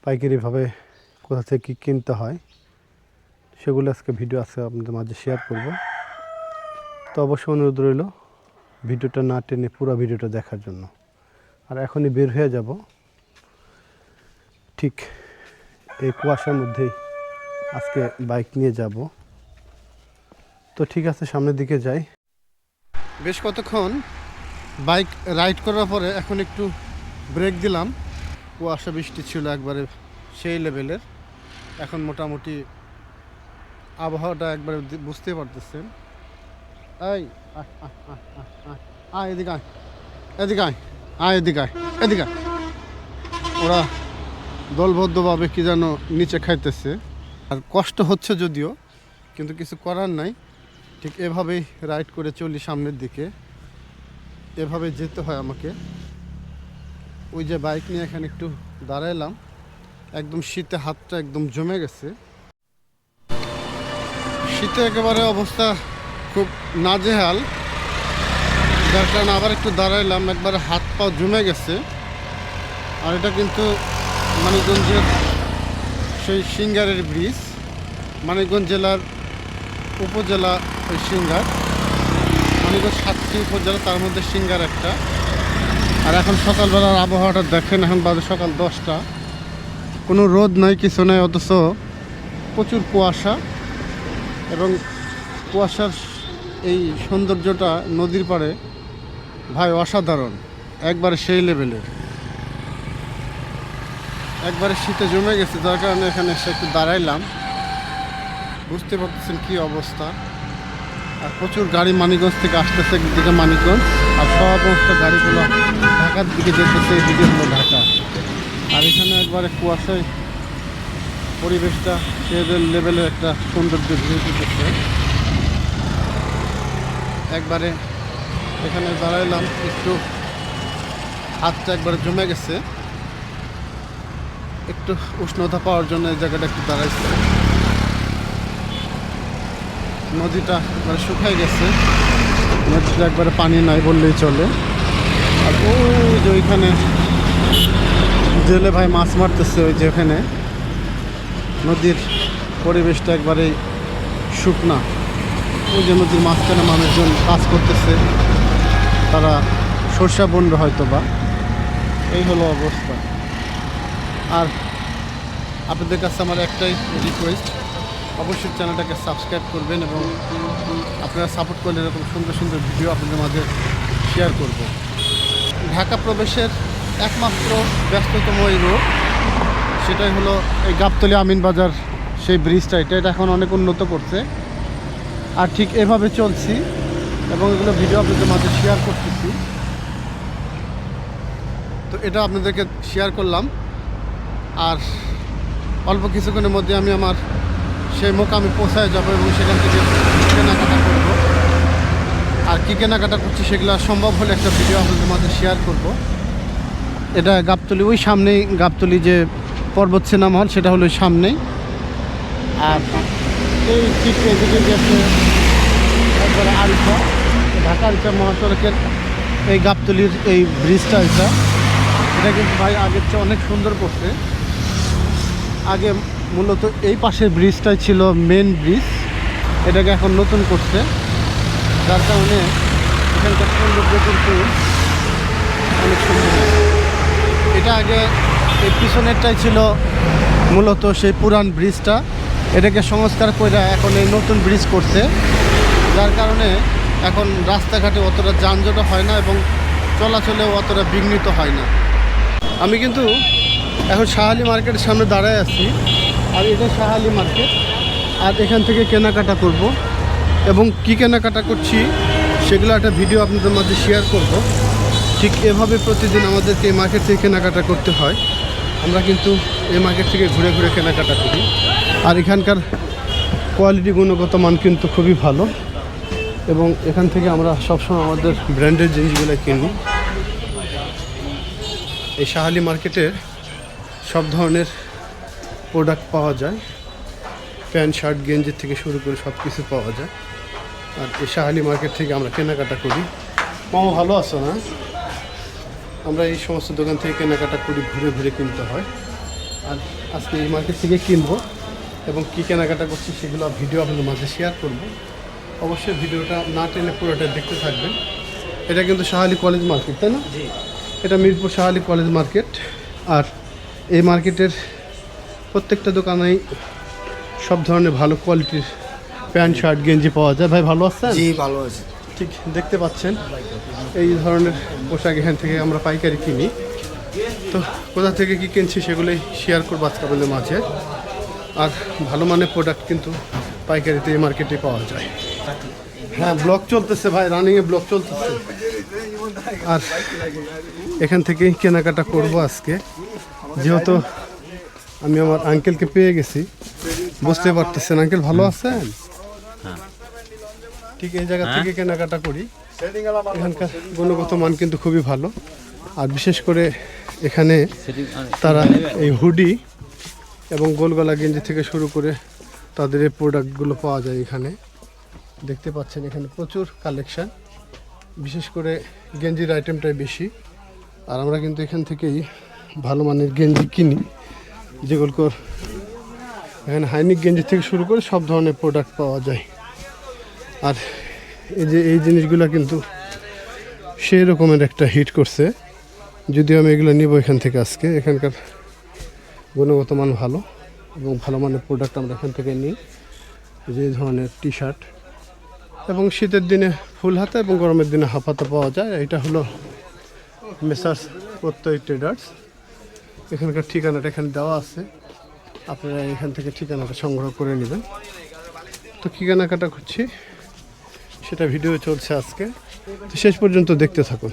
পাইকারিভাবে কোথা থেকে কী কিনতে হয় সেগুলো আজকে আপনাদের মাঝে শেয়ার করব। তো অবশ্যই অনুরোধ রইল ভিডিওটা না টেনে পুরো ভিডিওটা দেখার জন্য। আর এখনই বের হয়ে যাব, ঠিক এই কুয়াশার মধ্যেই আজকে বাইক নিয়ে যাব। তো ঠিক আছে, সামনের দিকে যাই। বেশ কতক্ষণ বাইক রাইড করার পরে এখন একটু ব্রেক দিলাম। কুয়াশা বৃষ্টি ছিল একবারে সেই লেভেলের। এখন মোটামুটি আবহাওয়াটা একবারে বুঝতে পারতেছেন। এই আয় এদিকে, আয় এদিকে, আয় আয় এদিকে, আয় এদিকে। ওরা দলবদ্ধভাবে কি যেন নিচে খাইতেছে। আর কষ্ট হচ্ছে যদিও, কিন্তু কিছু করার নাই। ঠিক এভাবেই রাইড করে চলি সামনের দিকে, এভাবে যেতে হয় আমাকে। ওই যে বাইক নিয়ে এখানে একটু দাঁড়াইলাম, একদম শীতে হাতটা একদম জমে গেছে। শীতে একেবারে অবস্থা খুব নাজেহাল, যার কারণে আবার একটু দাঁড়াইলাম, একবারে হাত পা জমে গেছে। আর এটা কিন্তু মানিকগঞ্জের সেই সিঙ্গারের ব্রিজ, মানিকগঞ্জ জেলার উপজেলা ওই সিঙ্গার। মানিকগঞ্জ 7টি উপজেলা, তার মধ্যে সিঙ্গার একটা। আর এখন সকালবেলার আবহাওয়াটা দেখেন, এখন বাজে সকাল 10টা। কোনো রোদ নাই, কিছু নাই, অথচ প্রচুর কুয়াশা। এবং কুয়াশার এই সৌন্দর্যটা নদীর পাড়ে ভাই অসাধারণ, একবারে সেই লেভেলের। একবারে শীতে জমে গেছে, যার কারণে এখানে এসে একটু দাঁড়াইলাম। বুঝতে পারতেছেন কী অবস্থা। আর প্রচুর গাড়ি মানিকগঞ্জ থেকে আসতেছে একদিকে মানিকগঞ্জ, আর সমস্ত গাড়িগুলো ঢাকার দিকে যেতেছে, এদিকে হলো ঢাকা। আর এখানে একবারে কুয়াশায় পরিবেশটা সে লেভেলের একটা সৌন্দর্য ভিউ দিতেছে। একবারে এখানে দাঁড়াইলাম, একটু হাতটা একবারে জমে গেছে, একটু উষ্ণতা পাওয়ার জন্য এই জায়গাটা একটু দাঁড়াইছে। নদীটা একবারে শুকাই গেছে, নদীটা একবারে পানি নাই বললেই চলে। আর ওই যে ওইখানে জেলে ভাই মাছ মারতেছে, ওই যে ওখানে নদীর পরিবেশটা একবারেই শুকনা। ওই যে নদীর মাঝখানে মানুষজন কাজ করতেছে, তারা সরষা বন্ড হয়তো বা। এই হলো অবস্থা। আর আপনাদের কাছে আমার একটাই রিকোয়েস্ট, অবশ্যই চ্যানেলটাকে সাবস্ক্রাইব করবেন এবং আপনারা সাপোর্ট করলে এরকম সুন্দর সুন্দর ভিডিও আপনাদের মাঝে শেয়ার করব। ঢাকা প্রবেশের একমাত্র ব্যস্ততম এই রোড, সেটাই হলো এই গাবতলী আমিনবাজার সেই ব্রিজটা। এটা এখন অনেক উন্নত করছে। আর ঠিক এভাবে চলছি এবং এগুলো ভিডিও আপনাদের মাঝে শেয়ার করতেছি। তো এটা আপনাদেরকে শেয়ার করলাম। আর অল্প কিছুক্ষণের মধ্যে আমি আমার সেই মোকামে পৌঁছায় যাব এবং সেখান থেকে কেনাকাটা করব। আর কী কেনাকাটা করছি সেগুলো সম্ভব হলে একটা ভিডিও আপনাদের মাঝে শেয়ার করব। এটা গাবতলী, ওই সামনেই গাবতলী যে পর্বত সিনেমা হল, সেটা হলো সামনেই। আর এই ঠিক এদিকে গেছে একবারে আরিচা, ঢাকা আরিচা মহাসড়কের এই গাবতলীর এই ব্রিজটা। এটা কিন্তু ভাই আগের চেয়ে অনেক সুন্দর করছে। আগে মূলত এই পাশের ব্রিজটাই ছিল মেন ব্রিজ, এটাকে এখন নতুন করছে, যার কারণে এখানকার সৌন্দর্য কিন্তু অনেক সুন্দর। এটা আগে এই পিছনেরটাই ছিল মূলত সেই পুরান ব্রিজটা, এটাকে সংস্কার করে এখন এই নতুন ব্রিজ করছে, যার কারণে এখন রাস্তাঘাটে অতটা যানজট হয় না এবং চলাচলেও অতটা বিঘ্নিত হয় না। আমি কিন্তু এখন শাহালি মার্কেটের সামনে দাঁড়ায় আছি। আর এটা শাহালি মার্কেট। আর এখান থেকে কেনাকাটা করব এবং কি কেনাকাটা করছি সেগুলো একটা ভিডিও আপনাদের মাঝে শেয়ার করব। ঠিক এভাবে প্রতিদিন আমাদেরকে এই মার্কেট থেকে কেনাকাটা করতে হয়। আমরা কিন্তু এই মার্কেট থেকে ঘুরে ঘুরে কেনাকাটা করি। আর এখানকার কোয়ালিটি, গুণগত মান কিন্তু খুবই ভালো এবং এখান থেকে আমরা সবসময় আমাদের ব্র্যান্ডের জিনিসগুলো কিনি। এই শাহালি মার্কেটের সব ধরনের প্রোডাক্ট পাওয়া যায়, প্যান্ট শার্ট গেঞ্জির থেকে শুরু করে সব কিছু পাওয়া যায়। আর এই শাহালি মার্কেট থেকে আমরা কেনাকাটা করি। মামা ভালো আছো না? আমরা এই সমস্ত দোকান থেকে কেনাকাটা করি, ঘুরে ঘুরে কিনতে হয়। আর আজকে এই মার্কেট থেকে কিনবো এবং কী কেনাকাটা করছি সেগুলো ভিডিও আপনাদের মাঝে শেয়ার করব। অবশ্যই ভিডিওটা না টেনে পুরোটা দেখতে থাকবেন। এটা কিন্তু শাহালি কলেজ মার্কেট, তাই না? এটা মিরপুর শাহালি কলেজ মার্কেট। আর এই মার্কেটের প্রত্যেকটা দোকানেই সব ধরনের ভালো কোয়ালিটির প্যান্ট শার্ট গেঞ্জি পাওয়া যায়। ভাই ভালো আছেন? জি ভালো আছে। ঠিক দেখতে পাচ্ছেন এই ধরনের পোশাক এখান থেকে আমরা পাইকারি কিনি। তো কোথা থেকে কী কিনছি সেগুলোই শেয়ার করবো আজকে আপনাদের মাঝে। আর ভালো মানের প্রোডাক্ট কিন্তু পাইকারিতে এই মার্কেটে পাওয়া যায়। হ্যাঁ, ব্লগ চলতেছে ভাই, রানিংয়ে ব্লগ চলতেছে। আর এখান থেকেই কেনাকাটা করব আজকে, যেহেতু আমি আমার আঙ্কেলকে পেয়ে গেছি। বুঝতে পারতেছেন আঙ্কেল ভালো আছেন? ঠিক এই জায়গা থেকে কেনাকাটা করি। এখানকার গুণগত মান কিন্তু খুবই ভালো। আর বিশেষ করে এখানে তারা এই হুডি এবং গোলগলা গেঞ্জি থেকে শুরু করে তাদের এই প্রোডাক্টগুলো পাওয়া যায় এখানে। দেখতে পাচ্ছেন এখানে প্রচুর কালেকশান, বিশেষ করে গেঞ্জির আইটেমটাই বেশি। আর আমরা কিন্তু এখান থেকেই ভালো মানের গেঞ্জি কিনি, যেগুলো এখানে হাইনিক গেঞ্জি থেকে শুরু করে সব ধরনের প্রোডাক্ট পাওয়া যায়। আর এই জিনিসগুলো কিন্তু সেই রকমের একটা হিট করছে। যদিও আমি এগুলো নিব এখান থেকে আজকে। এখানকার গুণগত মান ভালো এবং ভালো মানের প্রোডাক্ট আমরা এখান থেকে নিই। যে ধরনের টি শার্ট এবং শীতের দিনে ফুল হাতা এবং গরমের দিনে হাফ হাতা পাওয়া যায়। এটা হলো মেসার্স প্রত্যয় ট্রেডার্স। এখানকার ঠিকানাটা এখানে দেওয়া আছে, আপনারা এখান থেকে ঠিকানাটা সংগ্রহ করে নেবেন। তো কী কেনাকাটা করছি সেটা ভিডিও চলছে আজকে, তো শেষ পর্যন্ত দেখতে থাকুন।